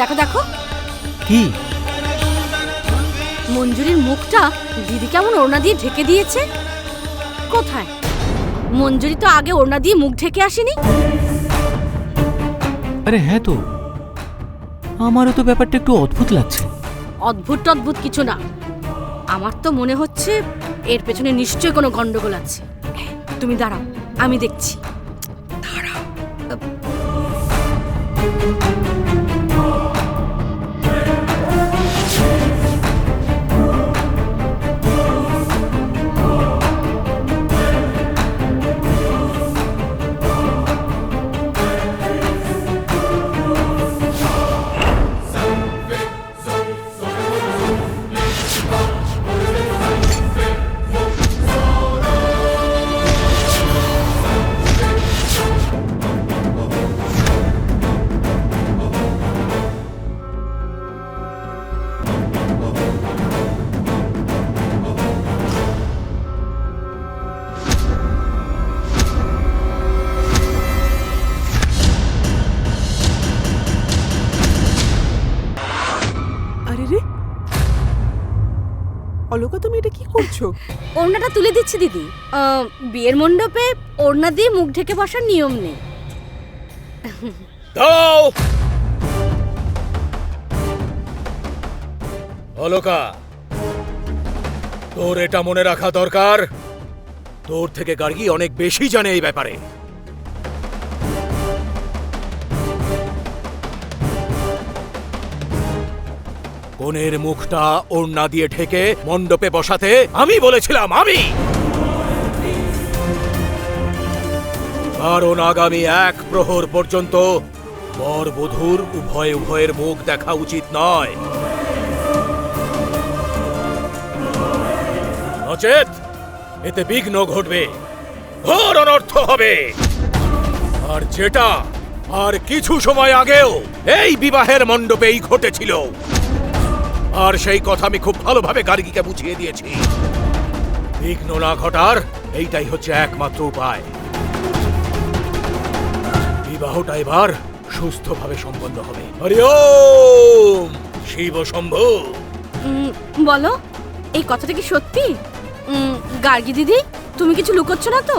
দেখো দেখো কি? মঞ্জুরির মুখটা দিদি কেমন ওড়না দিয়ে ঢেকে দিয়েছে। কোথায়? মঞ্জুরি তো আগে ওড়না দিয়ে মুখ ঢেকে আসেনি। আরে হ্যাঁ তো, আমারও তো ব্যাপারটা একটু অদ্ভুত লাগছে। অদ্ভুত টদ্ভুত কিছু না, আমার তো মনে হচ্ছে এর পেছনে নিশ্চয়ই কোনো গন্ডগোল আছে। তুমি দাঁড়াও, আমি দেখছি। দাঁড়াও। আরে রে অলকা, তুমি এটা কি করছো? ওড়নাটা তুলে দিচ্ছি দিদি। বিয়ের মণ্ডপে ওড়না দিয়ে মুখ ঢেকে বসার নিয়ম নেই। দাও অলকা, তোর এটা মনে রাখা দরকার, তোর থেকে গার্গী অনেক বেশি জানে এই ব্যাপারে। কনের মুখটা ওড়না দিয়ে ঢেকে মণ্ডপে বসাতে আমি বলেছিলাম, আমি। কারণ আগামী 1 প্রহর পর্যন্ত বর বধূর উভয়ের মুখ দেখা উচিত নয়, নচেত এতে বিঘ্ন ঘটবে, ঘোর অনর্থ হবে। আর যেটা আর কিছু সময় আগেও এই বিবাহের মণ্ডপেই ঘটেছিল, আর সেই কথা আমি খুব ভালোভাবে গার্গীকে বুঝিয়ে দিয়েছি। বিঘ্ন না ঘটার এইটাই হচ্ছে একমাত্র উপায়। বিবাহটা এবার সুস্থভাবে সম্পন্ন হবে। হরি ওম শিব শম্ভু। বলো, এই কথাটা কি সত্যি? গার্গী দিদি, তুমি কিছু লুকোচ্ছ না তো?